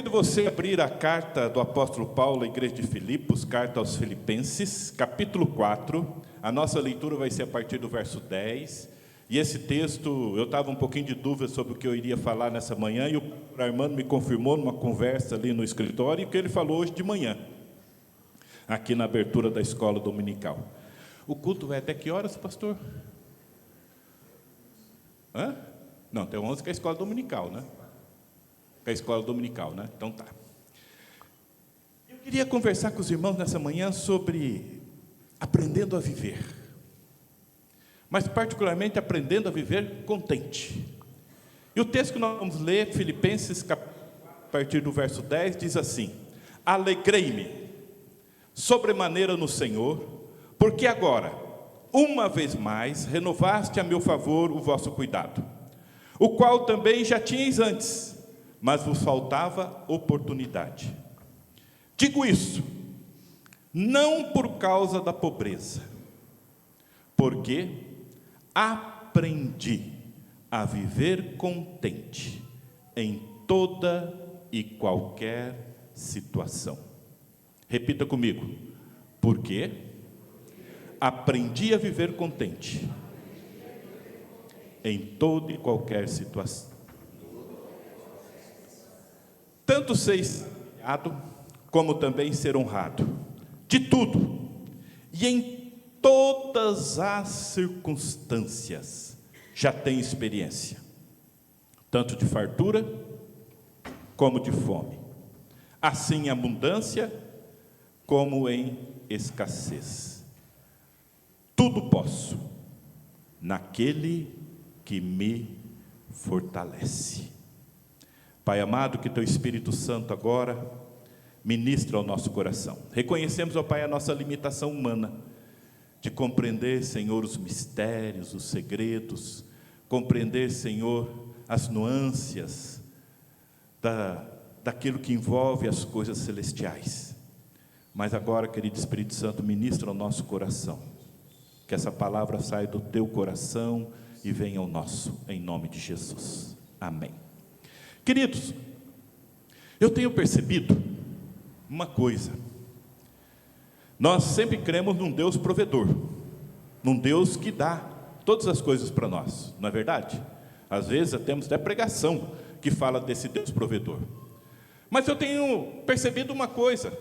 Convido você a abrir a carta do apóstolo Paulo à igreja de Filipos, carta aos Filipenses, capítulo 4. A nossa leitura vai ser a partir do verso 10. E esse texto, eu estava um pouquinho de dúvida sobre o que eu iria falar nessa manhã, e o Armando me confirmou numa conversa ali no escritório, que ele falou hoje de manhã, aqui na abertura da escola dominical. O culto vai até que horas, pastor? Hã? Não, até 11 que é a escola dominical, né? É a escola dominical, né? Então tá. Eu queria conversar com os irmãos nessa manhã sobre aprendendo a viver. Mas particularmente aprendendo a viver contente. E o texto que nós vamos ler, Filipenses, a partir do verso 10, diz assim: Alegrei-me sobremaneira no Senhor, porque agora, uma vez mais, renovaste a meu favor o vosso cuidado, o qual também já tinhais antes, mas vos faltava oportunidade. Digo isso, não por causa da pobreza, porque aprendi a viver contente em toda e qualquer situação. Repita comigo. Porque aprendi a viver contente em toda e qualquer situação. Tanto ser humilhado, como também ser honrado, de tudo, e em todas as circunstâncias, já tenho experiência, tanto de fartura, como de fome, assim em abundância, como em escassez. Tudo posso, naquele que me fortalece. Pai amado, que Teu Espírito Santo agora ministra ao nosso coração. Reconhecemos, ó Pai, a nossa limitação humana, de compreender, Senhor, os mistérios, os segredos, compreender, Senhor, as nuances daquilo que envolve as coisas celestiais. Mas agora, querido Espírito Santo, ministra ao nosso coração, que essa palavra saia do Teu coração e venha ao nosso, em nome de Jesus. Amém. Queridos, eu tenho percebido uma coisa. Nós sempre cremos num Deus provedor, num Deus que dá todas as coisas para nós, não é verdade? Às vezes temos até pregação que fala desse Deus provedor. Mas eu tenho percebido uma coisa.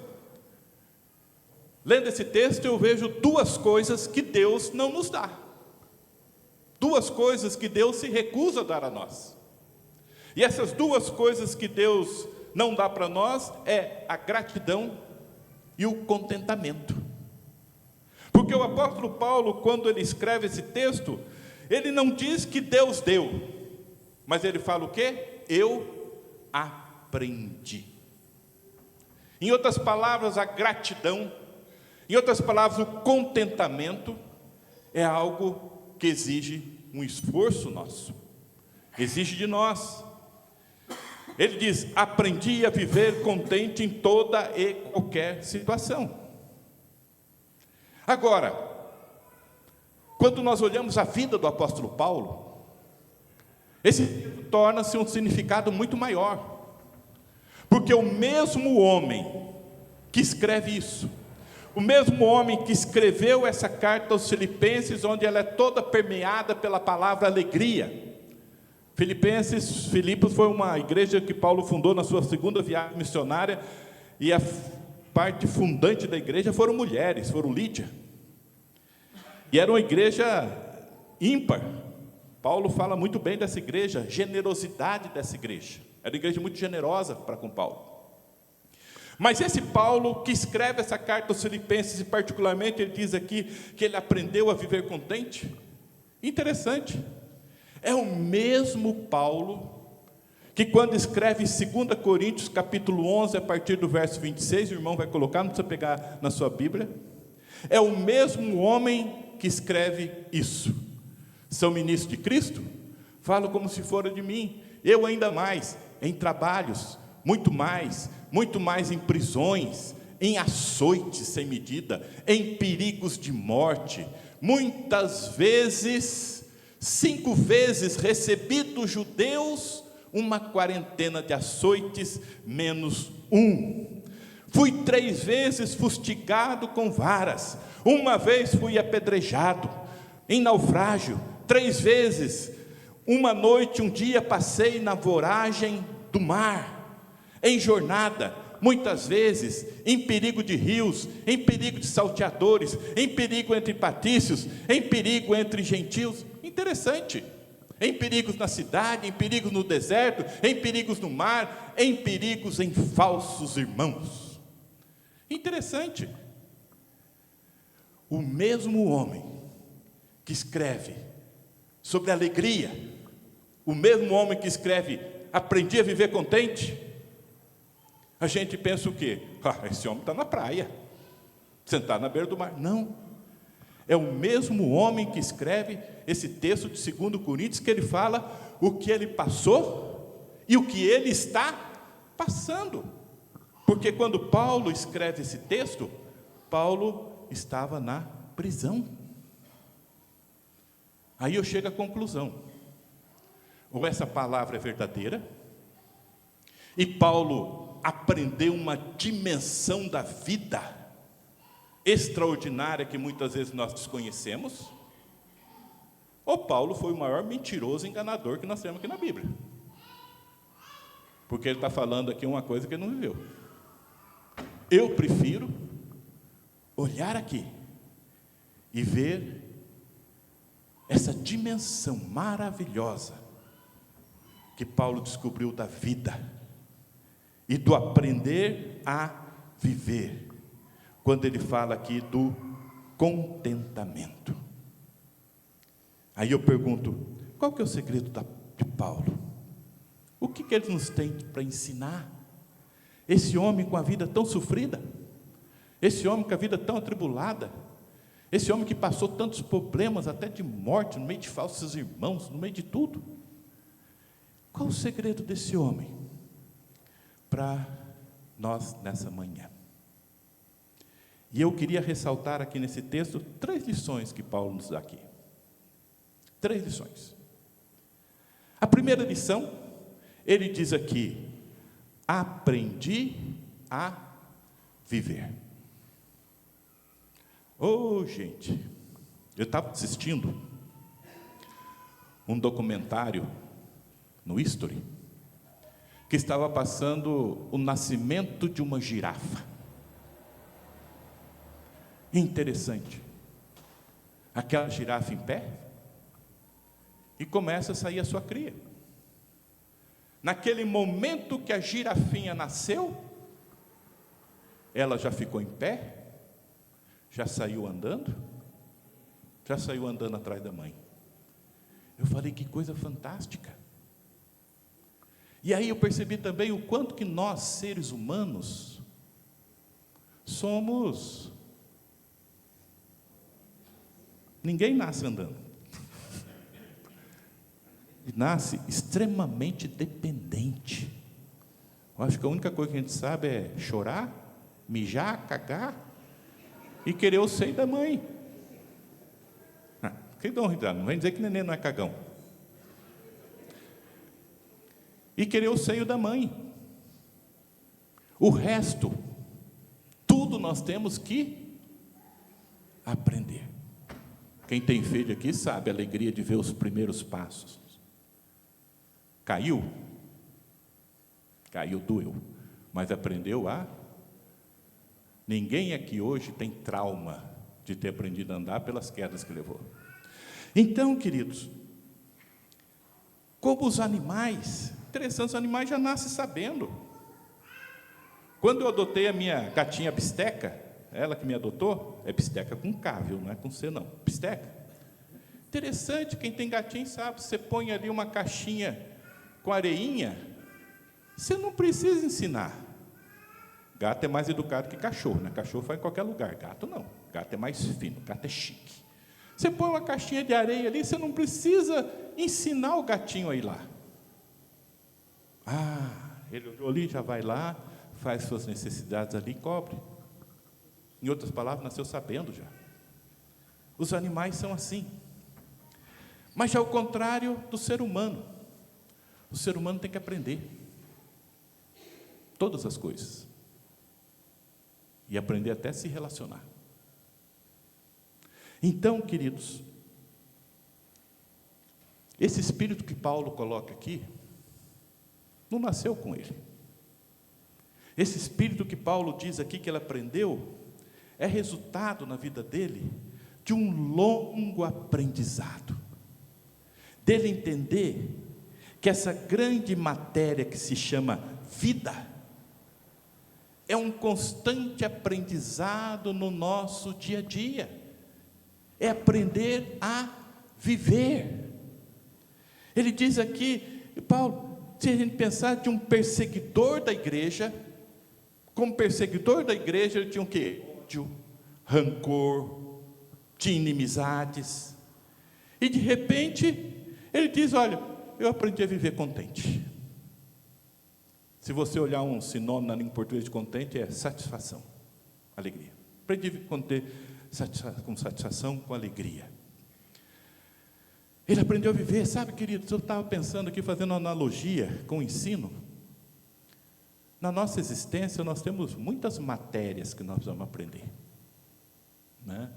Lendo esse texto, eu vejo duas coisas que Deus não nos dá. Duas coisas que Deus se recusa a dar a nós. E essas duas coisas que Deus não dá para nós é a gratidão e o contentamento. Porque o apóstolo Paulo, quando ele escreve esse texto, ele não diz que Deus deu, mas ele fala o quê? Eu aprendi. Em outras palavras, a gratidão, em outras palavras, o contentamento é algo que exige um esforço nosso, exige de nós. Ele diz: aprendi a viver contente em toda e qualquer situação. Agora, quando nós olhamos a vida do apóstolo Paulo, esse torna-se um significado muito maior, porque o mesmo homem que escreve isso, o mesmo homem que escreveu essa carta aos Filipenses, onde ela é toda permeada pela palavra alegria. Filipos foi uma igreja que Paulo fundou na sua segunda viagem missionária, e a parte fundante da igreja foram mulheres, foram Lídia. E era uma igreja ímpar. Paulo fala muito bem dessa igreja, generosidade dessa igreja. Era uma igreja muito generosa para com Paulo. Mas esse Paulo que escreve essa carta aos Filipenses, e particularmente ele diz aqui que ele aprendeu a viver contente. Interessante. É o mesmo Paulo que quando escreve 2 Coríntios capítulo 11, a partir do verso 26, o irmão vai colocar, não precisa pegar na sua Bíblia, é o mesmo homem que escreve isso. São ministros de Cristo? Falo como se fora de mim, eu ainda mais, em trabalhos, muito mais em prisões, em açoites sem medida, em perigos de morte, muitas vezes, 5 vezes recebi dos judeus uma quarentena de açoites menos um. Fui 3 vezes fustigado com varas, uma vez fui apedrejado, em naufrágio, 3 vezes, uma noite, um dia passei na voragem do mar, em jornada, muitas vezes, em perigo de rios, em perigo de salteadores, em perigo entre patrícios, em perigo entre gentios. Interessante. Em perigos na cidade, em perigos no deserto, em perigos no mar, em perigos em falsos irmãos. Interessante. O mesmo homem que escreve sobre alegria, o mesmo homem que escreve aprendi a viver contente, a gente pensa o quê? Esse homem está na praia, sentado na beira do mar. Não. É o mesmo homem que escreve esse texto de 2 Coríntios, que ele fala o que ele passou e o que ele está passando. Porque quando Paulo escreve esse texto, Paulo estava na prisão. Aí eu chego à conclusão: ou essa palavra é verdadeira, e Paulo aprendeu uma dimensão da vida extraordinária que muitas vezes nós desconhecemos, ou Paulo foi o maior mentiroso e enganador que nós temos aqui na Bíblia, porque ele está falando aqui uma coisa que ele não viveu. Eu prefiro olhar aqui e ver essa dimensão maravilhosa que Paulo descobriu da vida e do aprender a viver, quando ele fala aqui do contentamento. Aí eu pergunto, qual que é o segredo de Paulo? O que ele nos tem para ensinar? Esse homem com a vida tão sofrida, esse homem com a vida tão atribulada, esse homem que passou tantos problemas, até de morte, no meio de falsos irmãos, no meio de tudo. Qual o segredo desse homem para nós nessa manhã? E eu queria ressaltar aqui nesse texto 3 lições que Paulo nos dá aqui. 3 lições. A primeira lição, ele diz aqui: aprendi a viver. Gente, eu estava assistindo um documentário no History, que estava passando o nascimento de uma girafa. Interessante. Aquela girafa em pé, e começa a sair a sua cria. Naquele momento que a girafinha nasceu, ela já ficou em pé, já saiu andando atrás da mãe. Eu falei, que coisa fantástica. E aí eu percebi também o quanto que nós, seres humanos, somos... Ninguém nasce andando. Nasce extremamente dependente. Eu acho que a única coisa que a gente sabe é chorar, mijar, cagar e querer o seio da mãe. Que dá uma risada, não vem dizer que neném não é cagão. E querer o seio da mãe. O resto, tudo nós temos que aprender. Quem tem filho aqui sabe a alegria de ver os primeiros passos. Caiu, doeu, mas aprendeu a... Ninguém aqui hoje tem trauma de ter aprendido a andar pelas quedas que levou. Então, queridos, como os animais, interessante, os animais já nascem sabendo. Quando eu adotei a minha gatinha Bisteca, ela que me adotou, é Bisteca com K, viu? Não é com C não, Bisteca. Interessante, quem tem gatinho sabe, você põe ali uma caixinha com areinha, você não precisa ensinar. Gato é mais educado que cachorro, né? Cachorro faz em qualquer lugar, gato não. Gato é mais fino, gato é chique. Você põe uma caixinha de areia ali, você não precisa ensinar o gatinho a ir lá. Ele olhou ali, já vai lá, faz suas necessidades ali e cobre. Em outras palavras, nasceu sabendo já. Os animais são assim. Mas já ao contrário do ser humano. O ser humano tem que aprender todas as coisas. E aprender até a se relacionar. Então, queridos, esse espírito que Paulo coloca aqui, não nasceu com ele. Esse espírito que Paulo diz aqui que ele aprendeu, é resultado na vida dele, de um longo aprendizado. Dele entender que essa grande matéria que se chama vida, é um constante aprendizado no nosso dia a dia. É aprender a viver. Ele diz aqui, Paulo, se a gente pensar de um perseguidor da igreja, como perseguidor da igreja, ele tinha o quê? Ódio, rancor, tinha inimizades. E de repente, ele diz, olha, eu aprendi a viver contente. Se você olhar um sinônimo na língua portuguesa de contente, é satisfação, alegria. Aprendi a conter com satisfação, com alegria. Ele aprendeu a viver, sabe, queridos, eu estava pensando aqui, fazendo uma analogia com o ensino. Na nossa existência, nós temos muitas matérias que nós precisamos aprender, né?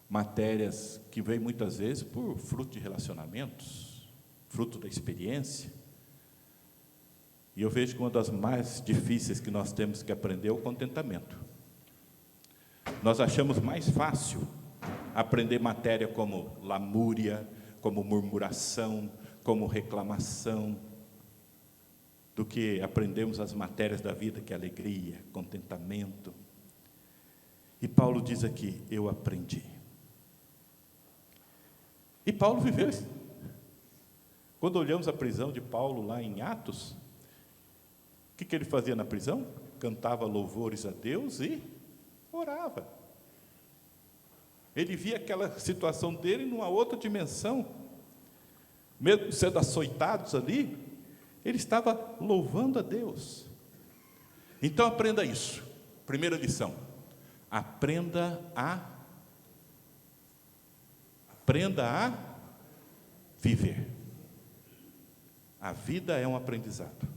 Matérias que vêm muitas vezes por fruto de relacionamentos, fruto da experiência. E eu vejo que uma das mais difíceis que nós temos que aprender é o contentamento. Nós achamos mais fácil aprender matéria como lamúria, como murmuração, como reclamação, do que aprendemos as matérias da vida, que é alegria, contentamento. E Paulo diz aqui, eu aprendi. E Paulo viveu isso. Quando olhamos a prisão de Paulo lá em Atos, o que ele fazia na prisão? Cantava louvores a Deus e orava. Ele via aquela situação dele numa outra dimensão. Mesmo sendo açoitados ali, ele estava louvando a Deus. Então aprenda isso. Primeira lição. Aprenda a viver. A vida é um aprendizado.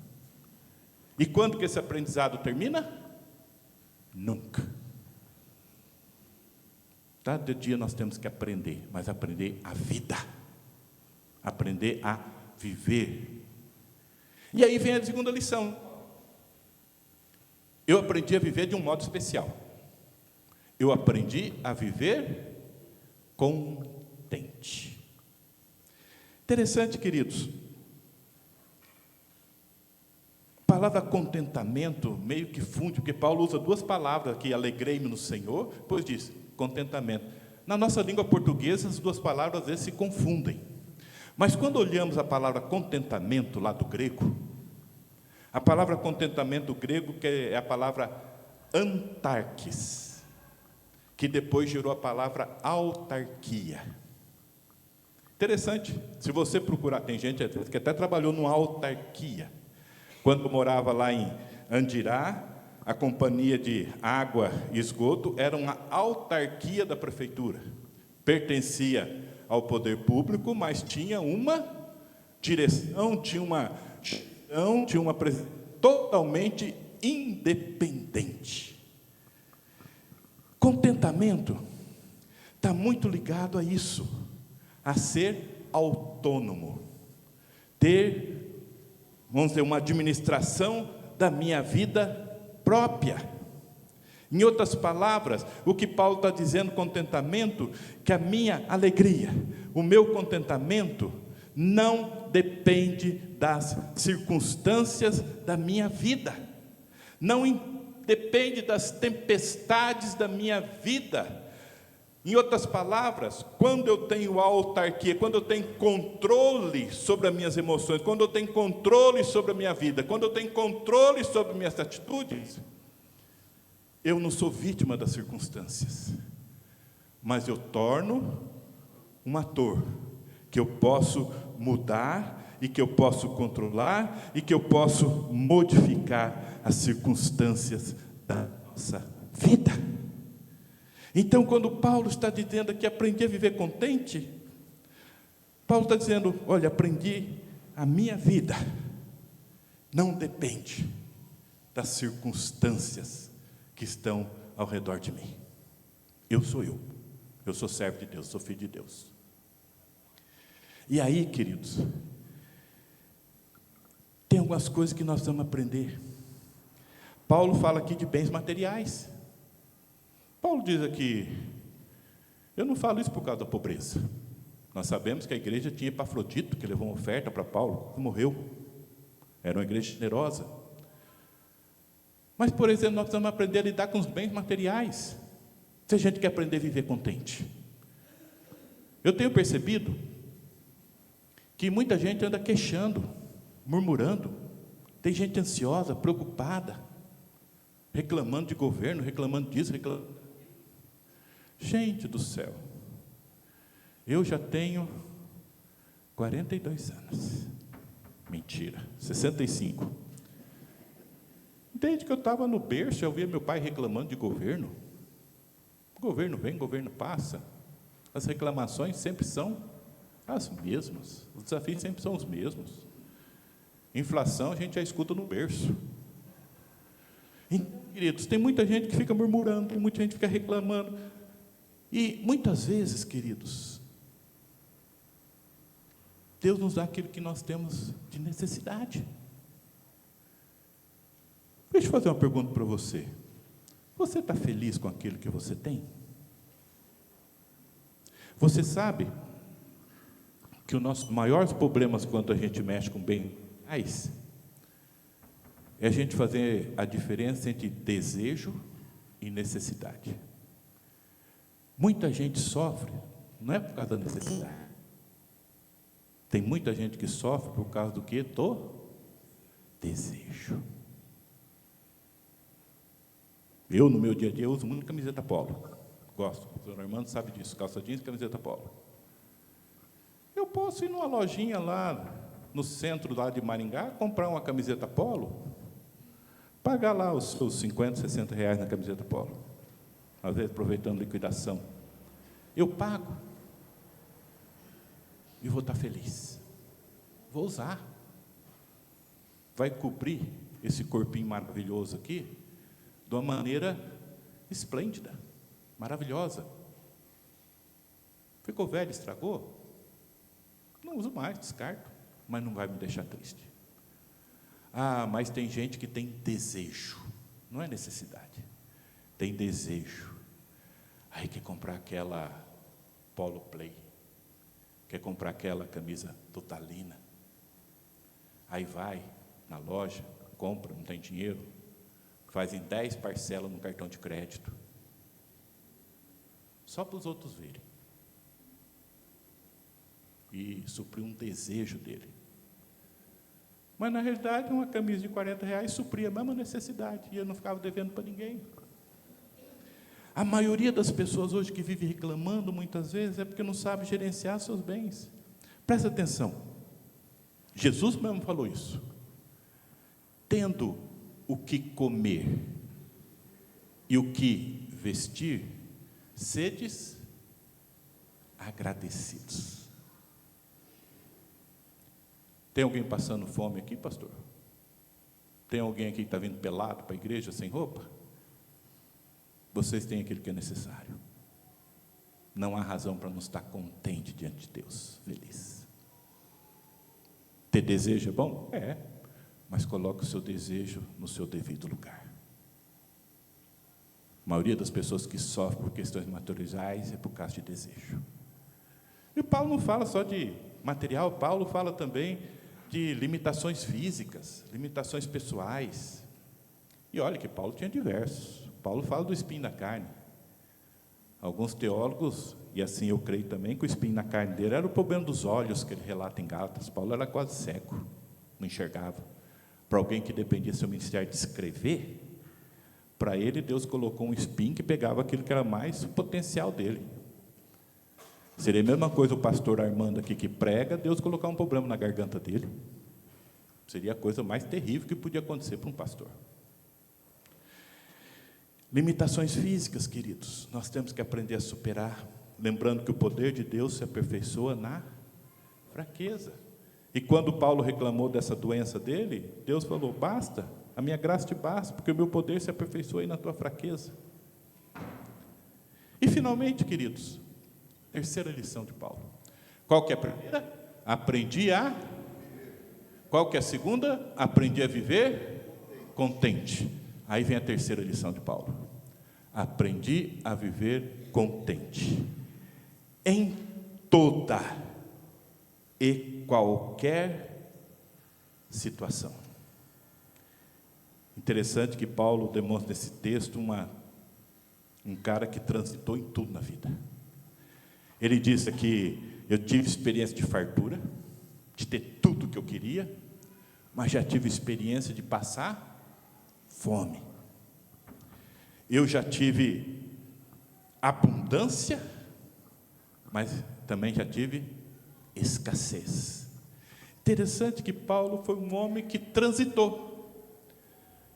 E quando que esse aprendizado termina? Nunca. Cada dia nós temos que aprender, mas aprender a vida. Aprender a viver. E aí vem a segunda lição. Eu aprendi a viver de um modo especial. Eu aprendi a viver contente. Interessante, queridos. A palavra contentamento meio que funde, porque Paulo usa duas palavras aqui, alegrei-me no Senhor, depois diz, contentamento. Na nossa língua portuguesa, as duas palavras às vezes se confundem. Mas quando olhamos a palavra contentamento lá do grego, a palavra contentamento grego, que é a palavra antarquis, que depois gerou a palavra autarquia. Interessante, se você procurar, tem gente que até trabalhou numa autarquia. Quando morava lá em Andirá, a companhia de água e esgoto era uma autarquia da prefeitura. Pertencia ao poder público, mas tinha uma direção, tinha uma gestão, tinha uma presidência totalmente independente. Contentamento está muito ligado a isso, a ser autônomo, ter, vamos dizer, uma administração da minha vida própria. Em outras palavras, o que Paulo está dizendo, contentamento, que a minha alegria, o meu contentamento, não depende das circunstâncias da minha vida, não depende das tempestades da minha vida. Em outras palavras, quando eu tenho autarquia, quando eu tenho controle sobre as minhas emoções, quando eu tenho controle sobre a minha vida, quando eu tenho controle sobre minhas atitudes, eu não sou vítima das circunstâncias, mas eu torno um ator, que eu posso mudar, e que eu posso controlar, e que eu posso modificar as circunstâncias da nossa vida. Então, quando Paulo está dizendo que aprendi a viver contente, Paulo está dizendo, olha, aprendi a minha vida não depende das circunstâncias que estão ao redor de mim. Eu sou servo de Deus, sou filho de Deus. E aí, queridos, tem algumas coisas que nós vamos aprender. Paulo fala aqui de bens materiais. Paulo diz aqui, eu não falo isso por causa da pobreza. Nós sabemos que a igreja tinha Epafrodito, que levou uma oferta para Paulo, que morreu. Era uma igreja generosa. Mas, por exemplo, nós precisamos aprender a lidar com os bens materiais. Se a gente quer aprender a viver contente. Eu tenho percebido que muita gente anda queixando, murmurando. Tem gente ansiosa, preocupada, reclamando de governo, reclamando disso, reclamando. Gente do céu, eu já tenho 42 anos. Mentira, 65. Desde que eu estava no berço, eu via meu pai reclamando de governo. O governo vem, o governo passa. As reclamações sempre são as mesmas. Os desafios sempre são os mesmos. Inflação a gente já escuta no berço. Então, queridos, tem muita gente que fica murmurando, tem muita gente que fica reclamando. E muitas vezes, queridos, Deus nos dá aquilo que nós temos de necessidade. Deixa eu fazer uma pergunta para você. Você está feliz com aquilo que você tem? Você sabe que os nossos maiores problemas quando a gente mexe com bens é a gente fazer a diferença entre desejo e necessidade. Muita gente sofre, não é por causa da necessidade. Tem muita gente que sofre por causa do quê? Do desejo. Eu, no meu dia a dia, uso muito camiseta polo. Gosto. O senhor Armando sabe disso. Calça jeans e camiseta polo. Eu posso ir numa lojinha lá no centro lá de Maringá, comprar uma camiseta polo, pagar lá os seus 50, 60 reais na camiseta polo. Às vezes aproveitando liquidação. Eu pago. E vou estar feliz. Vou usar. Vai cobrir esse corpinho maravilhoso aqui de uma maneira esplêndida, maravilhosa. Ficou velho, estragou? Não uso mais, descarto, mas não vai me deixar triste. Ah, mas tem gente que tem desejo, não é necessidade, tem desejo. Aí quer comprar aquela Polo Play, quer comprar aquela camisa Totalina. Aí vai na loja, compra, não tem dinheiro, faz em 10 parcelas no cartão de crédito, só para os outros verem, e suprir um desejo dele. Mas, na realidade, uma camisa de 40 reais supria a mesma necessidade, e eu não ficava devendo para ninguém. A maioria das pessoas hoje que vive reclamando, muitas vezes, é porque não sabe gerenciar seus bens. Presta atenção, Jesus mesmo falou isso. Tendo o que comer e o que vestir, sedes agradecidos. Tem alguém passando fome aqui, pastor? Tem alguém aqui que está vindo pelado para a igreja, sem roupa? Vocês têm aquilo que é necessário. Não há razão para não estar contente diante de Deus, feliz. Ter desejo é bom? É. Mas coloque o seu desejo no seu devido lugar. A maioria das pessoas que sofrem por questões materiais é por causa de desejo. E Paulo não fala só de material, Paulo fala também de limitações físicas, limitações pessoais. E olha que Paulo tinha diversos. Paulo fala do espinho na carne. Alguns teólogos, e assim eu creio também, que o espinho na carne dele era o problema dos olhos, que ele relata em Gálatas. Paulo era quase cego, não enxergava. Para alguém que dependia do seu ministério de escrever, para ele Deus colocou um espinho que pegava aquilo que era mais o potencial dele. Seria a mesma coisa o pastor Armando aqui que prega, Deus colocar um problema na garganta dele. Seria a coisa mais terrível que podia acontecer para um pastor. Limitações físicas, queridos, nós temos que aprender a superar, lembrando que o poder de Deus se aperfeiçoa na fraqueza. E quando Paulo reclamou dessa doença dele, Deus falou: basta, a minha graça te basta, porque o meu poder se aperfeiçoa aí na tua fraqueza. E finalmente, queridos, terceira lição de Paulo. Qual que é a primeira? Aprendi a... Qual que é a segunda? Aprendi a viver contente. Aí vem a terceira lição de Paulo. Aprendi a viver contente em toda e qualquer situação. Interessante que Paulo demonstra nesse texto um cara que transitou em tudo na vida. Ele diz aqui: eu tive experiência de fartura, de ter tudo o que eu queria, mas já tive experiência de passar fome. Eu já tive abundância, mas também já tive escassez. Interessante que Paulo foi um homem que transitou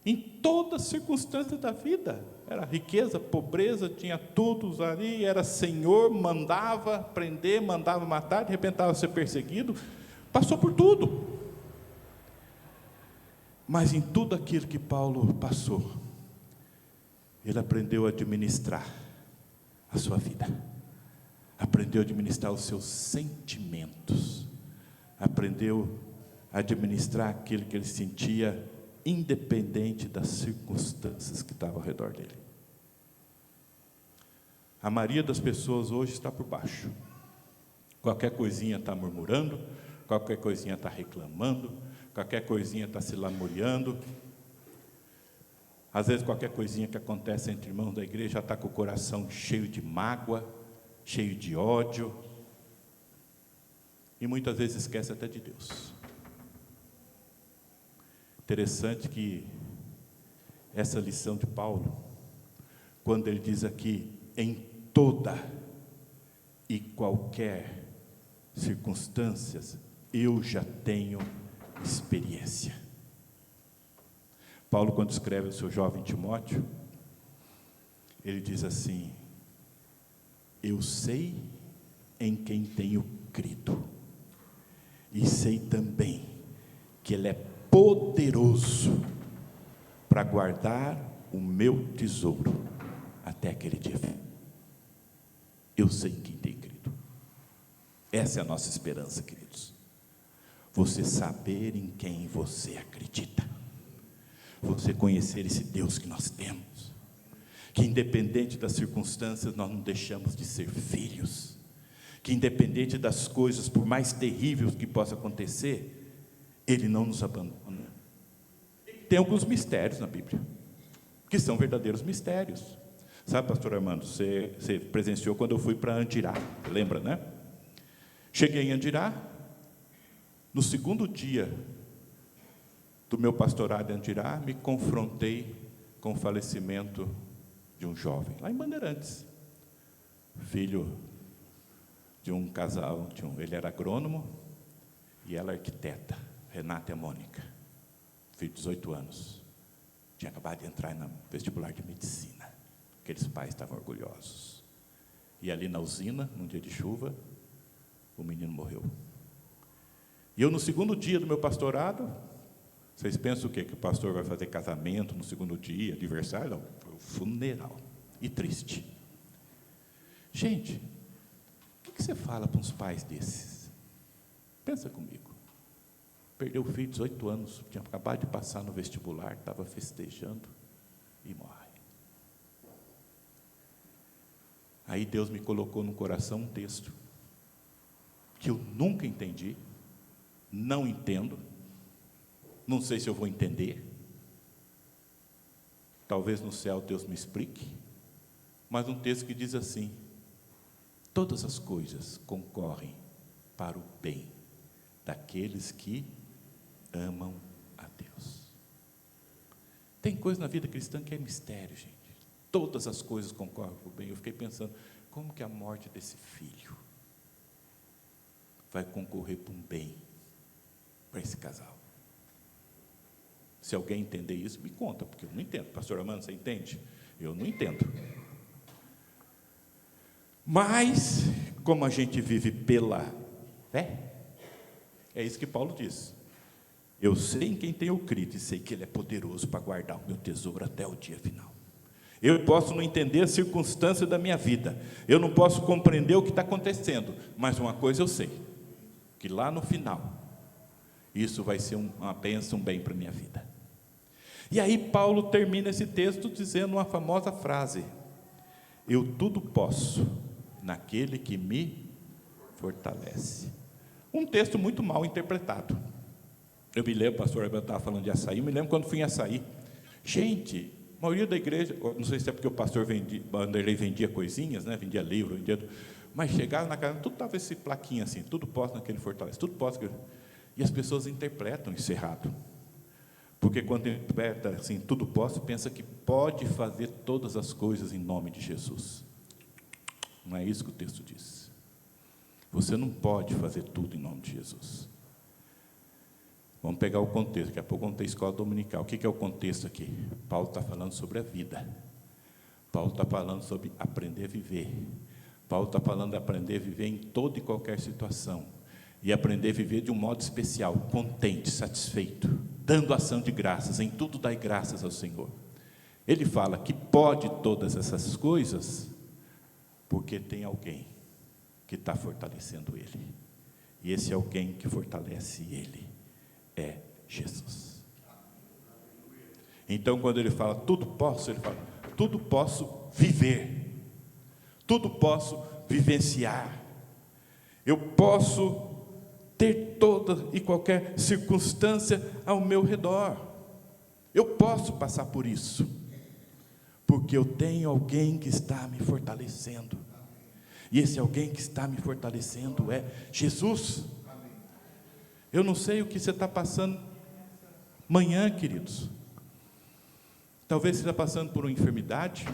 em todas as circunstâncias da vida. Era riqueza, pobreza, tinha tudo ali, era senhor, mandava prender, mandava matar, de repente estava a ser perseguido, passou por tudo. Mas em tudo aquilo que Paulo passou, ele aprendeu a administrar a sua vida, aprendeu a administrar os seus sentimentos, aprendeu a administrar aquilo que ele sentia, independente das circunstâncias que estavam ao redor dele. A maioria das pessoas hoje está por baixo. Qualquer coisinha está murmurando, qualquer coisinha está reclamando, qualquer coisinha está se lamuriando. Às vezes qualquer coisinha que acontece entre irmãos da igreja já está com o coração cheio de mágoa, cheio de ódio, e muitas vezes esquece até de Deus. Interessante que essa lição de Paulo, quando ele diz aqui, em toda e qualquer circunstâncias, eu já tenho experiência. Paulo, quando escreve ao seu jovem Timóteo, ele diz assim: eu sei em quem tenho crido, e sei também que ele é poderoso para guardar o meu tesouro até aquele dia. Eu sei em quem tenho crido. Essa é a nossa esperança, queridos. Você saber em quem você acredita, você conhecer esse Deus que nós temos, que independente das circunstâncias nós não deixamos de ser filhos, que independente das coisas, por mais terríveis que possa acontecer, Ele não nos abandona. Tem alguns mistérios na Bíblia, que são verdadeiros mistérios. Sabe, pastor Armando, você presenciou quando eu fui para Andirá, lembra, né? Cheguei em Andirá, no segundo dia do meu pastorado em Andirá, me confrontei com o falecimento de um jovem, lá em Bandeirantes, filho de um casal, ele era agrônomo e ela arquiteta, Renata e a Mônica, filho de 18 anos, tinha acabado de entrar no vestibular de medicina, aqueles pais estavam orgulhosos, e ali na usina, num dia de chuva, o menino morreu. E eu, no segundo dia do meu pastorado, vocês pensam o quê? Que o pastor vai fazer casamento no segundo dia, aniversário? Não, foi um funeral, e triste. Gente, o que você fala para uns pais desses? Pensa comigo. Perdeu o filho de 18 anos, tinha acabado de passar no vestibular, estava festejando e morre. Aí Deus me colocou no coração um texto que eu nunca entendi, não entendo, não sei se eu vou entender. Talvez no céu Deus me explique, mas um texto que diz assim: todas as coisas concorrem para o bem daqueles que amam a Deus. Tem coisa na vida cristã que é mistério, gente. Todas as coisas concorrem para o bem. Eu fiquei pensando, como que a morte desse filho vai concorrer para um bem para esse casal? Se alguém entender isso, me conta, porque eu não entendo. Pastor Armando, você entende? Eu não entendo. Mas, como a gente vive pela fé, É isso que Paulo diz. Eu sei em quem tenho crido e sei que Ele é poderoso para guardar o meu tesouro até o dia final. Eu posso não entender a circunstância da minha vida, eu não posso compreender o que está acontecendo, mas uma coisa eu sei, que lá no final, isso vai ser uma bênção, um bem para a minha vida. E aí Paulo termina esse texto dizendo uma famosa frase: eu tudo posso naquele que me fortalece. Um texto muito mal interpretado. Eu me lembro, pastor Abel estava falando de açaí, eu me lembro quando fui em açaí. Gente, a maioria da igreja, não sei se é porque o pastor Vanderlei vendia coisinhas, né? Vendia livro, mas chegava na casa, tudo estava esse plaquinho assim, tudo posso naquele fortalece, tudo posso. E as pessoas interpretam isso errado. Porque quando interpreta assim, tudo posso, pensa que pode fazer todas as coisas em nome de Jesus. Não é isso que o texto diz. Você não pode fazer tudo em nome de Jesus. Vamos pegar o contexto, daqui a pouco vamos ter escola dominical. O que é o contexto aqui? Paulo está falando sobre a vida. Paulo está falando sobre aprender a viver. Paulo está falando de aprender a viver em toda e qualquer situação. E aprender a viver de um modo especial, contente, satisfeito, dando ação de graças, em tudo dai graças ao Senhor. Ele fala que pode todas essas coisas, porque tem alguém que está fortalecendo ele. E esse alguém que fortalece ele é Jesus. Então, quando ele fala tudo posso, ele fala tudo posso viver, tudo posso vivenciar, eu posso ter toda e qualquer circunstância ao meu redor, eu posso passar por isso, porque eu tenho alguém que está me fortalecendo, e esse alguém que está me fortalecendo é Jesus. Eu não sei o que você está passando amanhã, queridos. Talvez você está passando por uma enfermidade.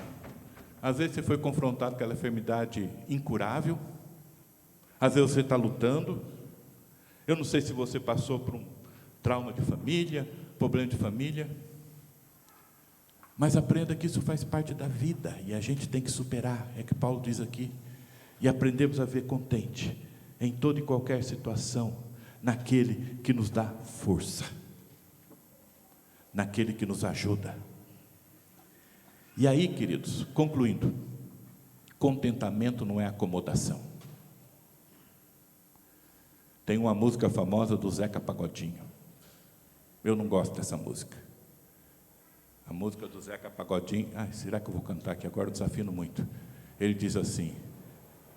Às vezes você foi confrontado com aquela enfermidade incurável. Às vezes você está lutando. Eu não sei se você passou por um trauma de família, problema de família. Mas aprenda que isso faz parte da vida e a gente tem que superar. É o que Paulo diz aqui. E aprendemos a ver contente em toda e qualquer situação, naquele que nos dá força, naquele que nos ajuda. E aí, queridos, concluindo, contentamento não é acomodação. Tem uma música famosa do Zeca Pagodinho. Eu não gosto dessa música. A música do Zeca Pagodinho, será que eu vou cantar aqui agora? Eu desafino muito. Ele diz assim: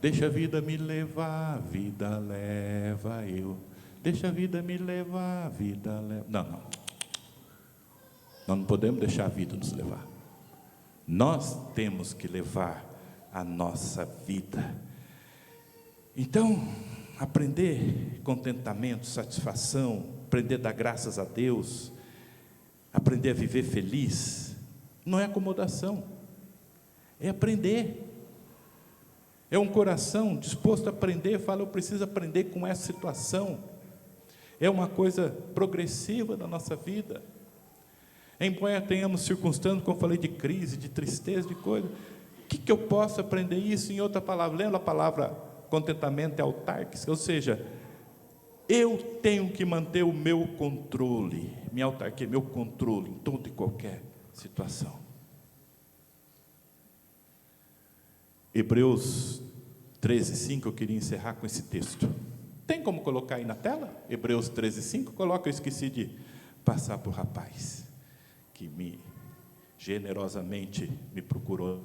deixa a vida me levar, a vida leva eu. Deixa a vida me levar, a vida leva. Não. Nós não podemos deixar a vida nos levar. Nós temos que levar a nossa vida. Então, aprender contentamento, satisfação, aprender a dar graças a Deus, aprender a viver feliz, não é acomodação, é aprender. É um coração disposto a aprender, fala, eu preciso aprender com essa situação. É uma coisa progressiva da nossa vida. Embora tenhamos circunstâncias, como eu falei, de crise, de tristeza, de coisa, o que eu posso aprender isso em outra palavra? Lembra a palavra contentamento é autárquica? Ou seja, eu tenho que manter o meu controle, minha autarquia, meu controle em toda e qualquer situação. Hebreus 13:5, eu queria encerrar com esse texto. Tem como colocar aí na tela? Hebreus 13:5, coloca, eu esqueci de passar para o rapaz, que generosamente me procurou.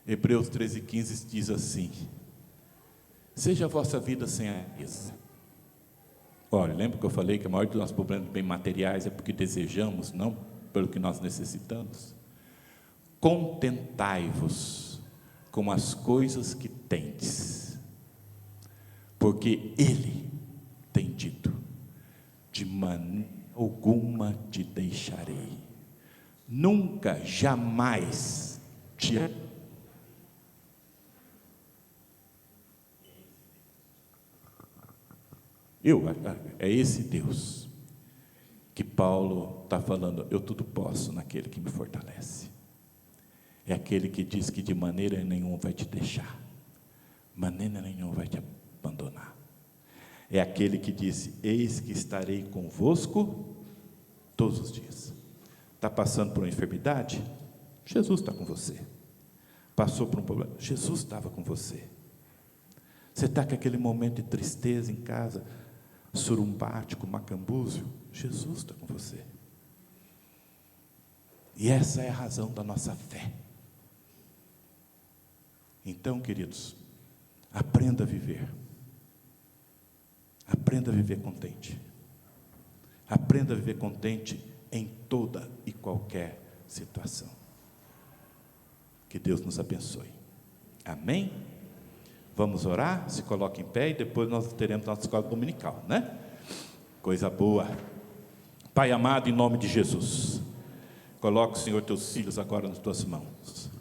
Hebreus 13:15 diz assim: seja a vossa vida sem avareza. Olha, lembra que eu falei que a maior dos nossos problemas bem materiais é porque desejamos, não pelo que nós necessitamos? Contentai-vos com as coisas que tendes, porque Ele tem dito: de maneira alguma te deixarei, nunca, jamais te é esse Deus que Paulo está falando, eu tudo posso naquele que me fortalece. É aquele que diz que de maneira nenhuma vai te deixar, maneira nenhuma vai te abandonar. é aquele que disse: eis que estarei convosco todos os dias. Está passando por uma enfermidade? Jesus está com você. Passou por um problema? Jesus estava com você. Você está com aquele momento de tristeza em casa, surumbático, macambúzio? Jesus está com você. E essa é a razão da nossa fé. Então, queridos, aprenda a viver. Aprenda a viver contente. Aprenda a viver contente em toda e qualquer situação. Que Deus nos abençoe. Amém? Vamos orar? Se coloque em pé e depois nós teremos nossa escola dominical, né? Coisa boa. Pai amado, em nome de Jesus, coloca, Senhor, teus filhos agora nas tuas mãos.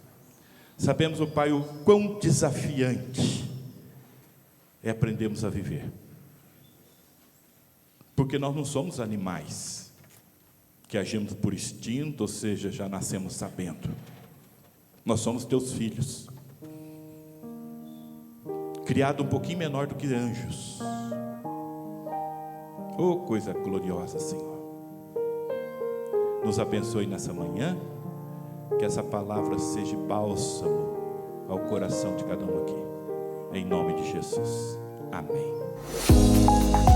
Sabemos, ó Pai, o quão desafiante é aprendermos a viver. Porque nós não somos animais que agimos por instinto, ou seja, já nascemos sabendo. Nós somos teus filhos, criado um pouquinho menor do que anjos. Oh, coisa gloriosa, Senhor. Nos abençoe nessa manhã, que essa palavra seja bálsamo ao coração de cada um aqui, em nome de Jesus, amém.